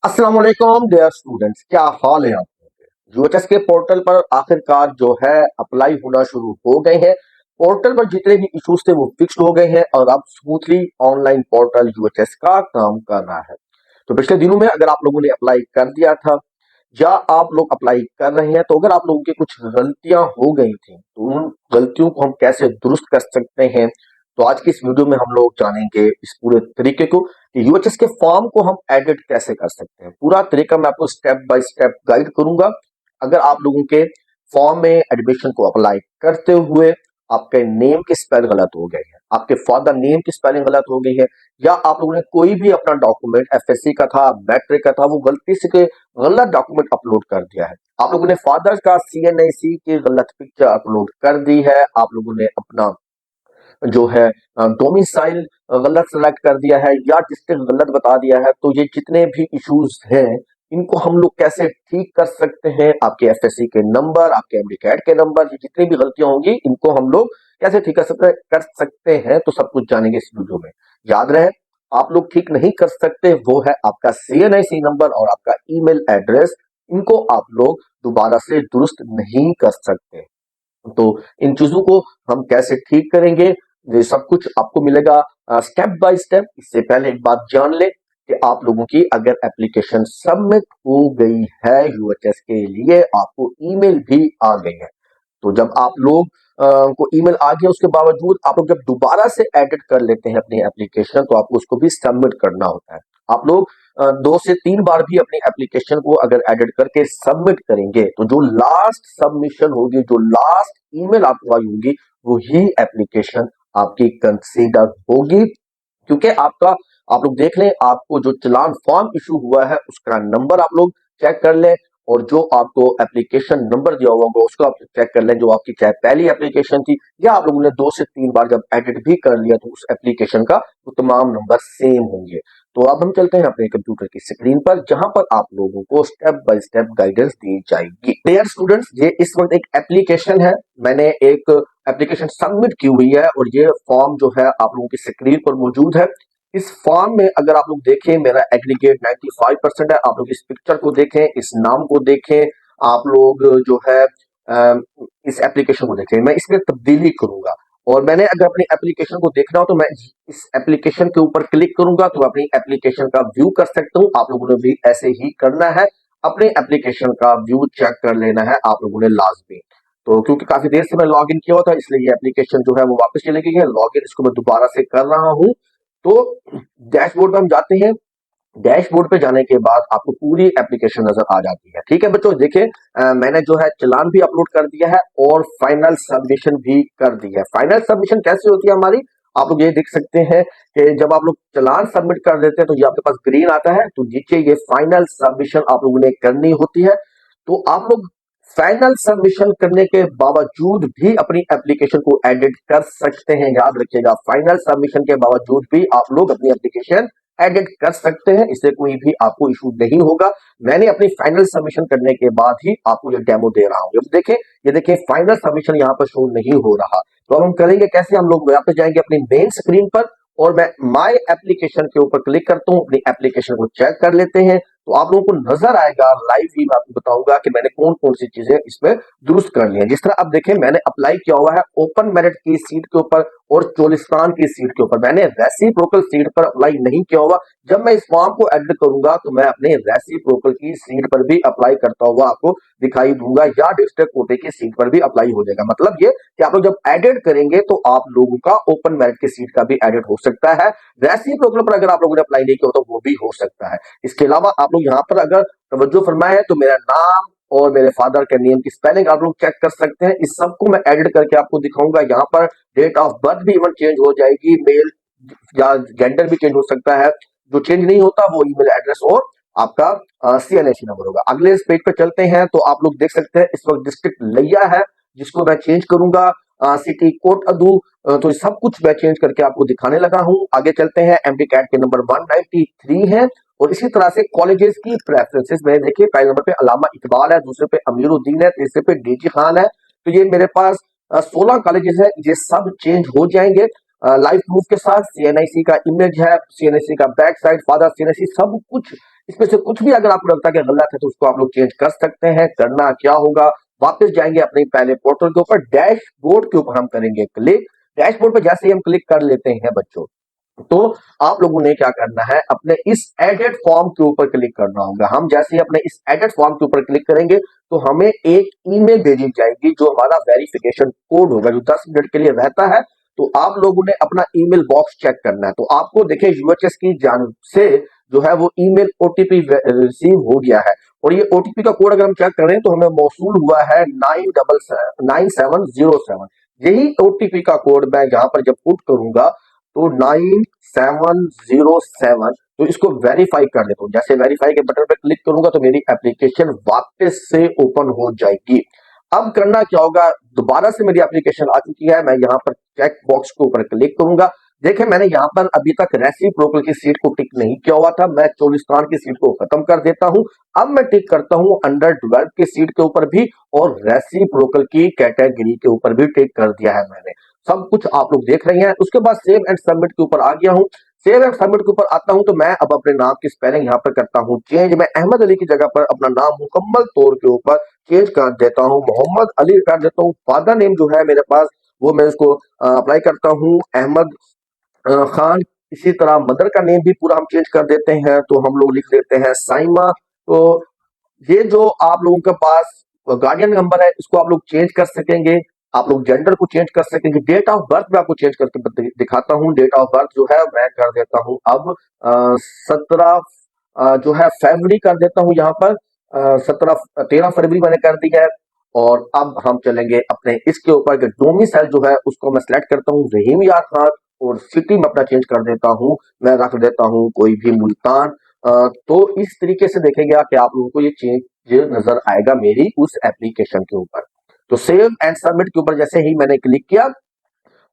अस्सलाम वालेकुम dear students, क्या हाल है आपके। यूएचएस के पोर्टल पर आखिरकार जो है अप्लाई होना शुरू हो गए हैं। पोर्टल पर जितने भी इश्यूज थे वो फिक्स हो गए हैं और अब स्मूथली ऑनलाइन पोर्टल यूएचएस का काम कर रहा है। तो पिछले दिनों में अगर आप लोगों ने अप्लाई कर दिया था या आप लोग अप्लाई कर रहे हैं, तो अगर आप लोगों की कुछ गलतियां हो गई थी तो उन गलतियों को हम कैसे दुरुस्त कर सकते हैं। तो आज की इस वीडियो में हम लोग जानेंगे इस पूरे तरीके को कि यूएचएस के फॉर्म को हम एडिट कैसे कर सकते हैं। पूरा तरीका मैं आपको स्टेप बाय स्टेप गाइड करूंगा। अगर आप लोगों के फॉर्म में एडमिशन को अप्लाई करते हुए आपके नेम की स्पेल गलत हो गई है, आपके फादर नेम की स्पेलिंग गलत हो गई है, या आप लोगों ने कोई भी अपना डॉक्यूमेंट एफएससी का था, मैट्रिक का था, वो गलती से गलत डॉक्यूमेंट अपलोड कर दिया है, आप लोगों ने फादर का सीएनआईसी की गलत पिक्चर अपलोड कर दी है, आप लोगों ने अपना जो है डोमिसाइल गलत सेलेक्ट कर दिया है या डिस्ट्रिक्ट गलत बता दिया है, तो ये जितने भी इश्यूज हैं इनको हम लोग कैसे ठीक कर सकते हैं। आपके एफएससी के नंबर, आपके एमडी के नंबर, ये जितनी भी गलतियां होंगी इनको हम लोग कैसे ठीक कर सकते हैं, तो सब कुछ जानेंगे इस वीडियो में। याद रहे, आप लोग ठीक नहीं कर सकते वो है आपका सीएनआईसी नंबर और आपका ईमेल एड्रेस। इनको आप लोग दोबारा से दुरुस्त नहीं कर सकते। तो इन चीजों को हम कैसे ठीक करेंगे, ये सब कुछ आपको मिलेगा स्टेप बाय स्टेप। इससे पहले एक बात जान ले कि आप लोगों की अगर एप्लीकेशन सबमिट हो गई है यूएचएस के लिए, आपको ईमेल भी आ गई है। तो जब आप लोग को ईमेल आ गया, उसके बावजूद आप लोग जब दोबारा से एडिट कर लेते हैं अपनी एप्लीकेशन, तो आपको उसको भी सबमिट करना होता है। आप लोग 2 से 3 बार भी अपनी एप्लीकेशन को अगर एडिट करके सबमिट करेंगे, तो जो लास्ट सबमिशन होगी, जो लास्ट ईमेल आपको आई होगी, वही एप्लीकेशन आपकी कंसीडर होगी। क्योंकि आपका, आप लोग देख लें, आपको जो चालान फॉर्म इशू हुआ है उसका नंबर आप लोग चेक कर लें, और जो आपको एप्लीकेशन नंबर दिया हुआ होगा उसको आप चेक कर लें, जो आपकी चाहे पहली एप्लीकेशन थी या आप लोगों ने 2 से 3 बार जब एडिट भी कर लिया, तो उस एप्लीकेशन का वो तमाम नंबर सेम होंगे। तो अब हम चलते हैं अपने कंप्यूटर की स्क्रीन पर, जहां पर आप लोगों को स्टेप बाय स्टेप गाइडेंस दी जाएगी। डियर स्टूडेंट्स, ये इस वक्त एक एप्लीकेशन है, मैंने एक एप्लीकेशन सबमिट की हुई है और ये फॉर्म जो है आप लोगों की स्क्रीन पर मौजूद है। इस फॉर्म में अगर आप लोग देखें, मेरा एग्रीगेट 95% है। आप लोग इस पिक्चर को देखें, इस नाम को देखें, आप लोग जो है इस एप्लीकेशन को देखें। मैं इसमें तब्दीली करूंगा, और मैंने अगर अपनी एप्लीकेशन को देखना हो तो मैं इस एप्लीकेशन के ऊपर क्लिक करूंगा तो अपनी एप्लीकेशन का व्यू कर सकता हूं। आप लोगों ने भी ऐसे ही करना है, अपने एप्लीकेशन का व्यू चेक कर लेना है आप लोगों ने लाजमी। तो क्योंकि काफी देर से मैं लॉग इन किया हुआ था, इसलिए ये एप्लीकेशन जो है वो वापस चली गई है। लॉग इन इसको मैं दोबारा से कर रहा हूं। तो डैशबोर्ड पे हम जाते हैं। डैशबोर्ड पे जाने के बाद आपको पूरी एप्लीकेशन नजर आ जाती है। ठीक है बच्चों, देखिए मैंने जो है चालान भी अपलोड कर दिया है और फाइनल सबमिशन भी कर दी है। फाइनल सबमिशन कैसे होती है हमारी, आप लोग ये देख सकते हैं कि जब आप लोग चालान सबमिट कर देते हैं तो ये आपके पास ग्रीन आता है, तो नीचे ये फाइनल सबमिशन आप लोगों ने करनी होती है। तो आप लोग फाइनल सबमिशन करने के बावजूद भी अपनी एप्लीकेशन को एडिट कर सकते हैं। याद रखिएगा, फाइनल सबमिशन के बावजूद भी आप लोग अपनी एप्लीकेशन एडिट कर सकते हैं, इससे कोई भी आपको इशू नहीं होगा। मैंने अपनी फाइनल सबमिशन करने के बाद ही आपको ये डेमो दे रहा हूं। अब देखें, ये देखिए फाइनल सबमिशन यहाँ पर शो नहीं हो रहा। तो अब हम करेंगे कैसे, हम लोग वापस जाएंगे अपनी मेन स्क्रीन पर और मैं माय एप्लीकेशन के ऊपर क्लिक करता हूं, अपनी एप्लीकेशन को चेक कर लेते हैं। तो आप लोगों को नजर आएगा लाइव ही, मैं आपको बताऊंगा कि मैंने कौन कौन सी चीजें इसमें दुरुस्त कर ली है। जिस तरह आप देखें, मैंने अप्लाई किया हुआ है ओपन मेरिट की सीट के ऊपर और चोलिस्तान की सीट के ऊपर। मैंने रेसिप्रोकल सीट पर अप्लाई नहीं किया हुआ। जब मैं इस फॉर्म को एडिट करूंगा तो मैं अपने रेसिप्रोकल की सीट पर भी अप्लाई करता हुआ आपको दिखाई दूंगा, या डिस्ट्रिक्ट कोटे की सीट पर भी अप्लाई हो जाएगा। मतलब ये कि आप लोग जब एडिट करेंगे तो आप लोगों का ओपन मेरिट की सीट का भी एडिट हो सकता है। रेसिप्रोकल पर अगर आप लोगों ने अप्लाई नहीं किया हो तो वो भी हो सकता है। इसके अलावा आप लोग यहाँ पर अगर तवज्जो फरमाए तो मेरा नाम और मेरे फादर के नेम की स्पेलिंग आप लोग चेक कर सकते हैं। इस सब को मैं एडिट करके आपको दिखाऊंगा। यहाँ पर डेट ऑफ बर्थ भी इवन चेंज हो जाएगी, मेल या जेंडर भी चेंज हो सकता है। जो चेंज नहीं होता वो ईमेल एड्रेस और आपका सीएनएसी नंबर होगा। अगले इस पेज पे चलते हैं तो आप लोग देख सकते हैं इस वक्त डिस्ट्रिक्ट लिया है, जिसको मैं चेंज करूंगा सिटी कोट अदू। तो ये सब कुछ मैं चेंज करके आपको दिखाने लगा हूं। आगे चलते हैं, एमडी कैट के नंबर 193 है। और इसी तरह से कॉलेजेस की प्रेफरेंसेस मैंने देखिए, पहले नंबर पे अलामा इकबाल है, दूसरे पे अमीरुद्दीन है, तीसरे पे डीजी खान है। तो ये मेरे पास 16 कॉलेजेस है, ये सब चेंज हो जाएंगे लाइव प्रूफ के साथ। सीएनआईसी का इमेज है, सीएनआईसी का बैक साइड, फादर सीएनआईसी, सब कुछ इसमें से कुछ भी अगर आपको लगता है कि गलत है तो उसको आप लोग चेंज कर सकते हैं। करना क्या होगा, वापस जाएंगे अपने पहले पोर्टल के ऊपर, डैशबोर्ड के ऊपर हम करेंगे क्लिक। डैशबोर्ड पे जैसे ही हम क्लिक कर लेते हैं बच्चों, तो आप लोगों ने क्या करना है, अपने इस एडिट फॉर्म के ऊपर क्लिक करना होगा। हम जैसे ही अपने इस एडिट फॉर्म के ऊपर क्लिक करेंगे तो हमें एक ईमेल भेजी जाएगी जो हमारा वेरिफिकेशन कोड होगा, जो 10 मिनट के लिए रहता है। तो आप लोगों ने अपना ईमेल बॉक्स चेक करना है। तो आपको देखिए यूएचएस की जानब से जो है वो ईमेल ओटीपी रिसीव हो गया है, और ये ओटीपी का कोड अगर हम चेक करें तो हमें मौसूल हुआ है 9707। यही ओटीपी का कोड मैं यहाँ पर जब पुट करूंगा तो 9707, तो इसको वेरीफाई कर लेता हूँ। जैसे वेरीफाई के बटन पर क्लिक करूंगा तो मेरी एप्लीकेशन वापस से ओपन हो जाएगी। अब करना क्या होगा, दोबारा से मेरी एप्लीकेशन आ चुकी है, मैं यहाँ पर चेक बॉक्स के ऊपर क्लिक करूंगा। देखिए मैंने यहाँ पर अभी तक रेसिप्रोकल की सीट को टिक नहीं किया हुआ था, मैं चोलिस्तान की सीट को खत्म कर देता हूँ। अब मैं टिक करता हूँ अंडर 12 की सीट के ऊपर भी, और रेसिप्रोकल की कैटेगरी के ऊपर भी टिक कर दिया है मैंने। सब कुछ आप लोग देख रहे हैं। उसके बाद सेव एंड सबमिट के ऊपर आ गया हूँ। सेव एंड सबमिट के ऊपर आता हूं तो मैं अब अपने नाम की स्पेलिंग यहाँ पर करता हूँ चेंज। मैं अहमद अली की जगह पर अपना नाम मुकम्मल तौर के ऊपर चेंज कर देता हूँ, मोहम्मद अली कर देता हूँ। फादर नेम जो है मेरे पास वो मैं इसको अप्लाई करता हूँ, अहमद खान। इसी तरह मदर का नेम भी पूरा हम चेंज कर देते हैं, तो हम लोग लिख देते हैं साइमा। तो ये जो आप लोगों के पास गार्डियन नंबर है इसको आप लोग चेंज कर सकेंगे, आप लोग जेंडर को चेंज कर सकेंगे। डेट ऑफ बर्थ में आपको चेंज करके दिखाता हूँ। डेट ऑफ बर्थ जो है मैं कर देता हूँ अब 17 जो है फरवरी कर देता हूँ यहाँ पर, 13 फरवरी मैंने कर दी है। और अब हम चलेंगे अपने इसके ऊपर कि डोमिसाइल जो है उसको मैं सिलेक्ट करता हूँ रहीम यार खान, और सिटी में अपना चेंज कर देता हूँ, मैं रख देता हूँ कोई भी मुल्तान। तो इस तरीके से देखेगा कि आप लोगों को ये चेंज नजर आएगा मेरी उस एप्लीकेशन के ऊपर। तो सेव एंड सबमिट के ऊपर जैसे ही मैंने क्लिक किया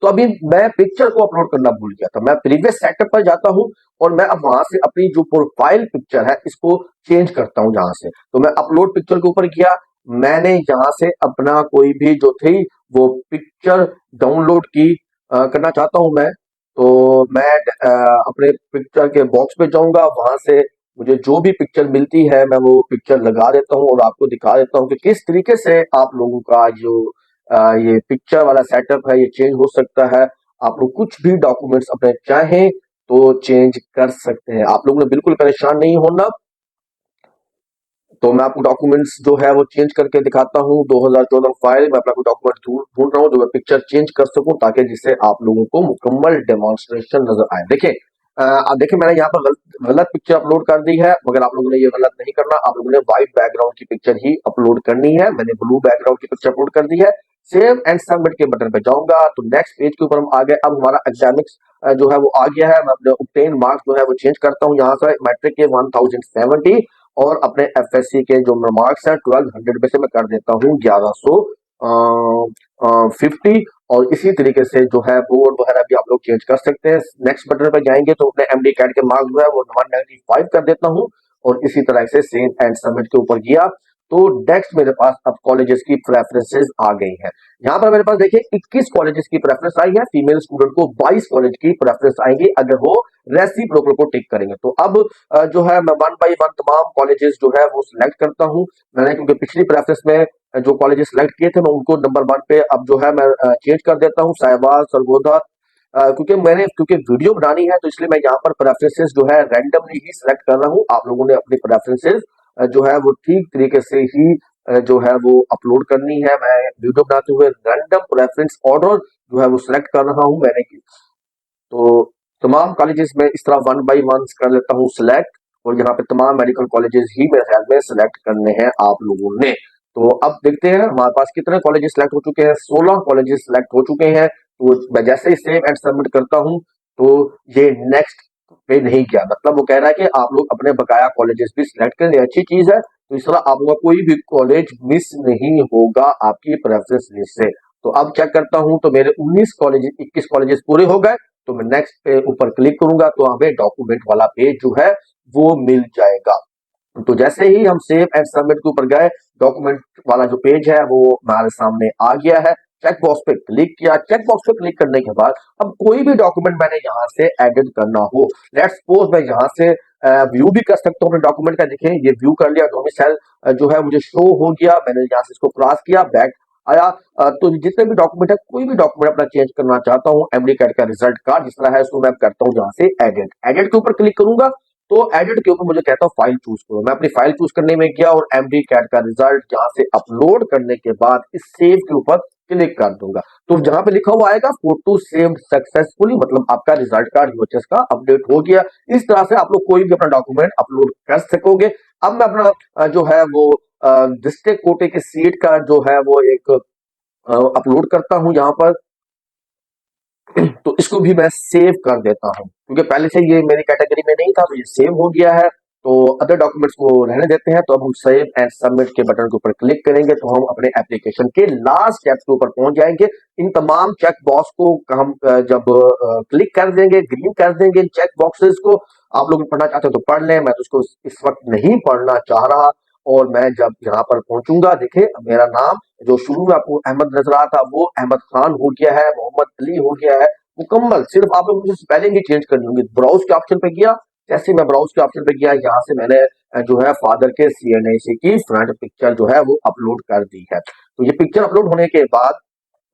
तो अभी मैं पिक्चर को अपलोड करना भूल गया था। मैं प्रीवियस सेटअप पर जाता हूं और मैं अब वहां से अपनी जो प्रोफाइल पिक्चर है इसको चेंज करता हूं जहां से। तो मैं अपलोड पिक्चर के ऊपर गया, मैंने यहां से अपना कोई भी जो थी वो पिक्चर डाउनलोड की करना चाहता हूं मैं। तो मैं अपने पिक्चर के बॉक्स पे जाऊंगा, वहां से मुझे जो भी पिक्चर मिलती है मैं वो पिक्चर लगा देता हूँ और आपको दिखा देता हूँ कि किस तरीके से आप लोगों का जो ये पिक्चर वाला सेटअप है ये चेंज हो सकता है। आप लोग कुछ भी डॉक्यूमेंट्स अपने चाहें तो चेंज कर सकते हैं। आप लोगों ने बिल्कुल परेशान नहीं होना। तो मैं आपको डॉक्यूमेंट्स जो है वो चेंज करके दिखाता हूँ। 2014 फाइल में अपना कोई डॉक्यूमेंट ढूंढ रहा हूँ जो मैं पिक्चर चेंज कर सकूं, ताकि जिससे आप लोगों को मुकम्मल डेमोन्स्ट्रेशन नजर आए। देखिए देखिए मैंने यहाँ पर गलत पिक्चर अपलोड कर दी है, मगर आप लोगों ने ये गलत नहीं करना। आप लोगों ने व्हाइट बैकग्राउंड की पिक्चर ही अपलोड करनी है। मैंने ब्लू बैकग्राउंड की पिक्चर अपलोड कर दी है। सेव एंड सबमिट के बटन पे जाऊंगा तो नेक्स्ट पेज के ऊपर हम आ गए। अब हमारा एकेडमिक्स जो है वो आ गया है। मैं अपने ऑब्टेन मार्क्स जो है वो चेंज करता हूँ यहाँ से, मैट्रिक के 1070 और अपने एफएससी के जो मार्क्स हैं 1200 में से मैं कर देता हूँ 1150। और इसी तरीके से जो है बोर्ड वगैरह भी आप लोग चेंज कर सकते हैं। नेक्स्ट बटन पर जाएंगे तो अपने एमडी कैट के मार्क्स जो है वो 195 कर देता हूँ, और इसी तरह से सेव एंड सबमिट के ऊपर गया तो नेक्स्ट मेरे पास अब कॉलेजेस की प्रेफरेंसेस आ गई हैं। यहाँ पर मेरे पास देखिए 21 कॉलेजेस की प्रेफरेंस आई है। फीमेल स्टूडेंट को 22 कॉलेज की प्रेफरेंस आएंगी अगर वो रेसिप्रोकल को टिक करेंगे। तो अब जो है मैं 1 बाई 1 तमाम कॉलेजेस जो है वो सिलेक्ट करता हूँ। मैंने क्योंकि पिछली प्रेफरेंस में जो कॉलेजेस सिलेक्ट किए थे मैं उनको नंबर 1 पे अब जो है मैं चेंज कर देता हूँ, साहिबाज, सरगोदा। क्योंकि वीडियो बनानी है तो इसलिए मैं यहाँ पर प्रेफरेंसेस जो है रैंडमली ही सिलेक्ट कर रहा हूँ। आप लोगों ने अपनी प्रेफरेंसेस जो है वो ठीक तरीके से ही जो है वो अपलोड करनी है। मैं वीडियो बनाते हुए रैंडम प्रेफरेंस ऑर्डर जो है वो सिलेक्ट कर रहा हूँ मैंने। तो तमाम कॉलेजेस में इस तरह 1 बाई 1 कर लेता हूँ सिलेक्ट, और यहाँ पे तमाम मेडिकल कॉलेजेस ही मेरे ख्याल में सिलेक्ट करने हैं आप लोगों ने। तो अब देखते हैं हमारे पास कितने कॉलेजेस सिलेक्ट हो चुके हैं। 16 कॉलेजेस सिलेक्ट हो चुके हैं। तो मैं जैसे ही सेव एंड सबमिट करता हूँ तो ये नेक्स्ट पे नहीं गया, मतलब वो कह रहा है कि आप लोग अपने बकाया कॉलेजेस भी सिलेक्ट करें। अच्छी चीज है। तो इस तरह आप लोगों का कोई भी कॉलेज मिस नहीं होगा आपकी प्रेफरेंस लिस्ट से। तो अब चेक करता हूं तो मेरे 21 कॉलेजेस पूरे हो गए। तो मैं नेक्स्ट पे ऊपर क्लिक करूंगा तो हमें डॉक्यूमेंट वाला पेज जो है वो मिल जाएगा। तो जैसे ही हम सेव एंड सबमिट के ऊपर गए, डॉक्यूमेंट वाला जो पेज है वो हमारे सामने आ गया है। चेक बॉक्स पे क्लिक किया। चेक बॉक्स पे क्लिक करने के बाद अब कोई भी डॉक्यूमेंट मैंने यहाँ से एडिट करना हो, लेट्स सपोज मैं यहाँ से व्यू भी कर सकता हूँ अपने डॉक्यूमेंट का। देखें ये व्यू कर लिया, डोमिसाइल जो है मुझे शो हो गया, मैंने यहाँ से इसको क्रॉस किया, बैक आया। तो जितने भी डॉक्यूमेंट है, कोई भी डॉक्यूमेंट अपना चेंज करना चाहता हूँ, एमडी कार्ड का रिजल्ट कार्ड जिस तरह है उसको मैं करता हूँ यहाँ से एडिट। एडिट के ऊपर क्लिक करूंगा तो एडिट के ऊपर मुझे कहता हूँ फाइल चूज करो। मैं अपनी फाइल चूज करने में गया और एमडी कैट का रिजल्ट यहाँ से अपलोड करने के बाद इस सेव के ऊपर क्लिक कर दूंगा। तो जहां पे लिखा हुआ आएगा फोटो सेव्ड सक्सेसफुली, मतलब आपका रिजल्ट कार्ड यूएचएस का अपडेट हो गया। इस तरह से आप लोग कोई भी अपना डॉक्यूमेंट अपलोड कर सकोगे। अब मैं अपना जो है वो डिस्ट्रिक्ट कोटे की सीट का जो है वो एक अपलोड करता हूं यहाँ पर। तो इसको भी मैं सेव कर देता हूं क्योंकि पहले से ये मेरी कैटेगरी में नहीं था, तो ये सेव हो गया है। तो अदर डॉक्यूमेंट्स को रहने देते हैं। तो अब हम सेव एंड सबमिट के बटन के ऊपर क्लिक करेंगे तो हम अपने एप्लीकेशन के लास्ट स्टेप के ऊपर पहुंच जाएंगे। इन तमाम चेक बॉक्स को हम जब क्लिक कर देंगे, ग्रीन कर देंगे इन चेक बॉक्सेस को। आप लोग पढ़ना चाहते हो तो पढ़ लें, मैं तो उसको इस वक्त नहीं पढ़ना चाह रहा। और मैं जब यहाँ पर पहुंचूंगा, देखे मेरा नाम जो शुरू में आपको अहमद नजर आ था वो अहमद खान हो गया है, मोहम्मद अली हो गया है मुकम्मल। सिर्फ आप लोग मुझे स्पेलिंग ही चेंज करनी होगी। ब्राउज के ऑप्शन पे गया, जैसे मैं ब्राउज के ऑप्शन पे गया, यहाँ से मैंने जो है फादर के सीएनआईसी की फ्रंट पिक्चर जो है वो अपलोड कर दी है। तो ये पिक्चर अपलोड होने के बाद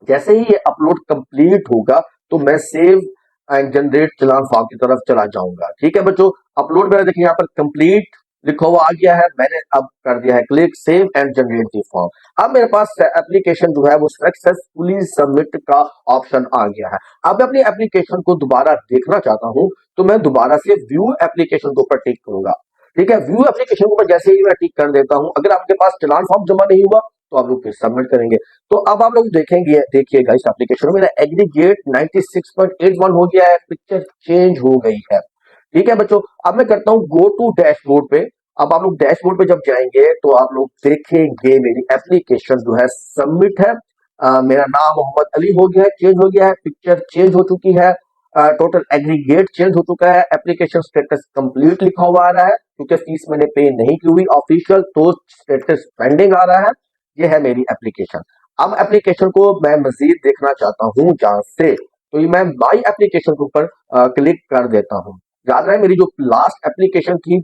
जैसे ही ये अपलोड कंप्लीट होगा तो मैं save and generate challan form की तरफ चला जाऊंगा। ठीक है बच्चों, अपलोड मेरा देखिए यहाँ पर कंप्लीट लिखा हुआ आ गया है। मैंने अब कर दिया है click save and generate the form. अब मेरे पास एप्लीकेशन जो है वो सक्सेसफुली सबमिट का ऑप्शन आ गया है। अब मैं अपनी एप्लीकेशन को दोबारा देखना चाहता हूं तो मैं दोबारा से व्यू एप्लीकेशन के ऊपर टिक करूंगा। ठीक है, व्यू एप्लीकेशन के ऊपर जैसे ही मैं टिक कर देता हूं, अगर आपके पास चलान फॉर्म जमा नहीं हुआ तो आप लोग फिर सबमिट करेंगे। तो अब आप लोग देखेंगे, देखिएगा इस एप्लीकेशन में मेरा एग्रीगेट 96.81 हो गया है, पिक्चर चेंज हो गई है। ठीक है बच्चों, अब मैं करता हूं गो टू डैशबोर्ड पे। अब आप लोग डैशबोर्ड पे जब जाएंगे तो आप लोग देखेंगे मेरी एप्लीकेशन जो है सबमिट है। मेरा नाम मोहम्मद अली हो गया है, चेंज हो गया है, पिक्चर चेंज हो चुकी है, टोटल एग्रीगेट चेंज हो चुका है, एप्लीकेशन स्टेटस कंप्लीट लिखा हुआ आ रहा है क्योंकि फीस मैंने पे नहीं की हुई ऑफिशियल, तो स्टेटस पेंडिंग आ रहा है। ये है मेरी एप्लीकेशन। अब एप्लीकेशन को मैं मजीद देखना चाहता हूं जहां से, तो ये मैं माई एप्लीकेशन के ऊपर क्लिक कर देता हूं। याद रहे मेरी जो लास्ट एप्लीकेशन थी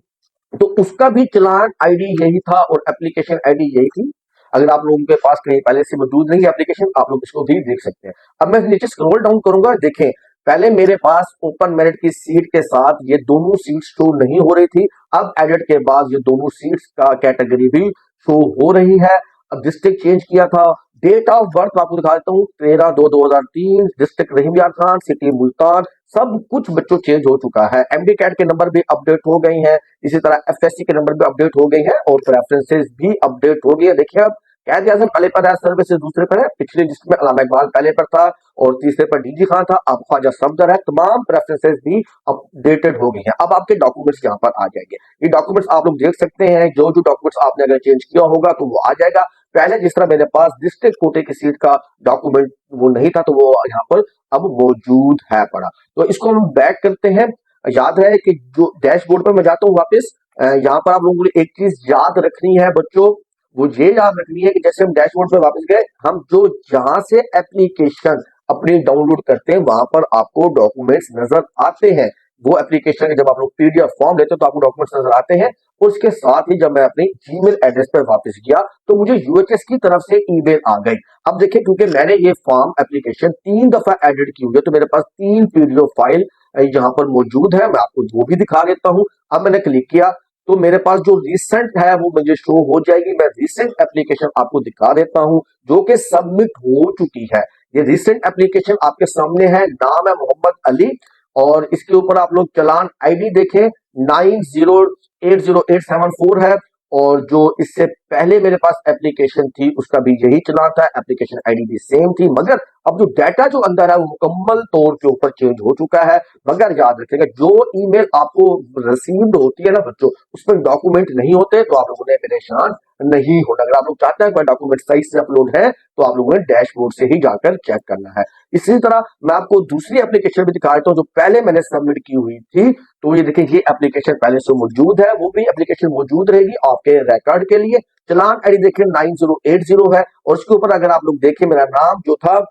तो उसका भी चलान आईडी यही था और एप्लीकेशन आईडी यही थी। अगर आप लोगों के पास कहीं पहले से मौजूद नहीं है एप्लीकेशन, आप लोग इसको भी देख सकते हैं। अब मैं नीचे स्क्रॉल डाउन करूंगा, देखें पहले मेरे पास ओपन मेरिट की सीट के साथ ये दोनों सीट शो नहीं हो रही थी। अब एडिट के बाद ये दोनों सीट्स का कैटेगरी भी शो हो रही है। अब डिस्ट्रिक्ट चेंज किया था, डेट ऑफ बर्थ आपको दिखा देता हूँ 13/2/2003, डिस्ट्रिक्ट रहीम यार खान, सिटी मुल्तान, सब कुछ बच्चों चेंज हो चुका है। एमडी कैट के नंबर भी अपडेट हो गई हैं, इसी तरह एफएससी के नंबर भी अपडेट हो गई हैं और प्रेफरेंसेस भी अपडेट हो गई है। देखिए अब कैद आजम पहले पर है, सर्विसेज दूसरे पर है, पिछले लिस्ट में अलामा इकबाल पहले पर था और तीसरे पर डीजी खान था, अब ख्वाजा सफदर है। तमाम प्रेफरेंसेस भी अपडेटेड हो गई हैं। अब आपके डॉक्यूमेंट्स यहाँ पर आ जाएंगे। ये डॉक्यूमेंट्स आप लोग देख सकते हैं, जो जो डॉक्यूमेंट्स आपने अगर चेंज किया होगा तो वो आ जाएगा। पहले जिस तरह मेरे पास डिस्ट्रिक्ट कोटे की सीट का डॉक्यूमेंट वो नहीं था तो वो यहाँ पर अब मौजूद है पड़ा। तो इसको हम बैक करते हैं। याद है कि जो डैशबोर्ड पर मैं जाता हूँ वापस, यहाँ पर आप लोगों को एक चीज याद रखनी है बच्चों, वो ये याद रखनी है कि जैसे हम डैशबोर्ड पे वापस गए, हम जो जहां से एप्लीकेशन अपनी डाउनलोड करते हैं वहां पर आपको डॉक्यूमेंट्स नजर आते हैं। वो एप्लीकेशन जब आप लोग पीडीएफ फॉर्म लेते हो तो आपको डॉक्यूमेंट्स नजर आते हैं। उसके साथ ही जब मैं अपनी जीमेल एड्रेस पर वापस गया तो मुझे यूएचएस की तरफ से ईमेल आ गई। अब देखिए क्योंकि मैंने ये फॉर्म एप्लीकेशन 3 दफा एडिट की हुई है तो मेरे पास 3 पीडीएफ फाइल यहाँ पर मौजूद है। मैं आपको वो भी दिखा देता हूँ। अब मैंने क्लिक किया तो मेरे पास जो रिसेंट है वो मुझे शो हो जाएगी। मैं रिसेंट एप्लीकेशन आपको दिखा देता हूं जो कि सबमिट हो चुकी है। ये रिसेंट एप्लीकेशन आपके सामने है, नाम है मोहम्मद अली और इसके ऊपर आप लोग चलान आईडी देखें 90808774 है। और जो इससे पहले मेरे पास एप्लीकेशन थी उसका भी यही चलान था, एप्लीकेशन आईडी भी सेम थी, मगर अब जो डाटा जो अंदर है वो मुकम्मल तौर के ऊपर चेंज हो चुका है। मगर याद रखिएगा जो ईमेल आपको रिसीव्ड होती है ना बच्चों, उसमें डॉक्यूमेंट नहीं होते तो आप लोगों ने परेशान नहीं होना। अगर आप लोग चाहते हैं कोई डॉक्यूमेंट सही से अपलोड है तो आप लोगों ने डैशबोर्ड से ही जाकर चेक करना है। इसी तरह मैं आपको दूसरी एप्लीकेशन भी दिखा देता हूँ जो पहले मैंने सबमिट की हुई थी। तो ये देखिए ये एप्लीकेशन पहले से मौजूद है, वो भी एप्लीकेशन मौजूद रहेगी आपके रिकॉर्ड के लिए। चलान आईडी देखिए 9080 है और उसके ऊपर अगर आप लोग देखें मेरा नाम जो था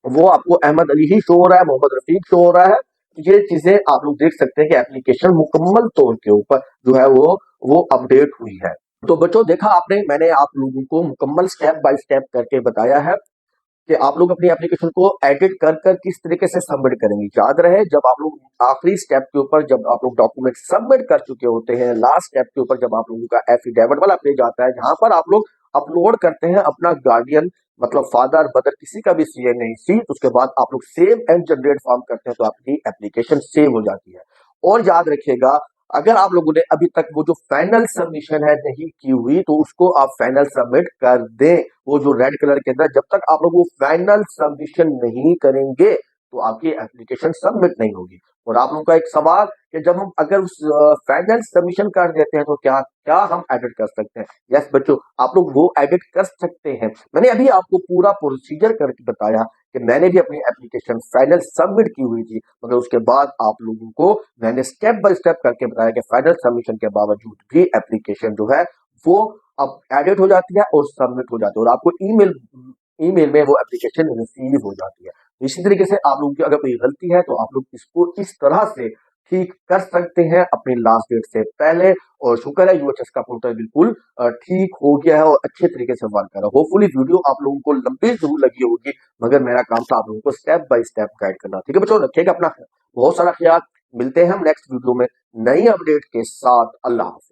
वो आपको अहमद अली ही शो हो रहा है, मोहम्मद रफीक शो हो रहा है। ये चीजें आप लोग देख सकते हैं कि एप्लीकेशन मुकम्मल तौर के ऊपर जो है वो अपडेट हुई है। तो बच्चों देखा आपने, मैंने आप लोगों को मुकम्मल स्टेप बाय स्टेप करके बताया है कि आप लोग अपनी एप्लीकेशन को एडिट कर कर किस तरीके से सबमिट करेंगे। याद रहे, जब आप लोग आखिरी स्टेप के ऊपर जब आप लोग डॉक्यूमेंट सबमिट कर चुके होते हैं, लास्ट स्टेप के ऊपर जब आप लोगों का एफिडेविट वाला पेज आता है जहां पर आप लोग अपलोड करते हैं अपना गार्डियन मतलब फादर मदर किसी का भी CNAC, तो उसके बाद आप लोग सेव एंड जनरेट फॉर्म करते हैं तो आपकी एप्लीकेशन सेव हो जाती है। और याद रखिएगा, अगर आप लोगों ने अभी तक वो जो फाइनल सबमिशन है नहीं की हुई तो उसको आप फाइनल सबमिट कर दें। वो जो रेड कलर के अंदर जब तक आप लोग वो फाइनल सबमिशन नहीं करेंगे तो आपकी एप्लीकेशन सबमिट नहीं होगी। और आप लोगों का एक सवाल कि जब हम अगर उस फाइनल सबमिशन कर देते हैं तो क्या क्या हम एडिट कर सकते हैं? यस बच्चों, आप लोग वो एडिट कर सकते हैं। मैंने अभी आपको पूरा प्रोसीजर करके बताया कि मैंने भी अपनी एप्लीकेशन फाइनल सबमिट की हुई थी, मगर उसके बाद आप लोगों को मैंने स्टेप बाय स्टेप करके बताया कि फाइनल सबमिशन के बावजूद भी एप्लीकेशन जो है वो अब एडिट हो जाती है और सबमिट हो जाती है और आपको ईमेल ईमेल में वो एप्लीकेशन रिसीव हो जाती है। तो इसी तरीके से आप लोगों की अगर कोई गलती है तो आप लोग इसको इस तरह से ठीक कर सकते हैं अपनी लास्ट डेट से पहले। और शुक्र है यूएचएस का पोर्टल बिल्कुल ठीक हो गया है और अच्छे तरीके से वर्क कर रहा है। होपफुली वीडियो आप लोगों को लंबी जरूर लगी होगी, मगर मेरा काम था आप लोगों को स्टेप बाय स्टेप गाइड करना। ठीक है बच्चों, रखिएगा अपना बहुत सारा ख्याल। मिलते हैं हम नेक्स्ट वीडियो में नई अपडेट के साथ। अल्लाह हाफिज।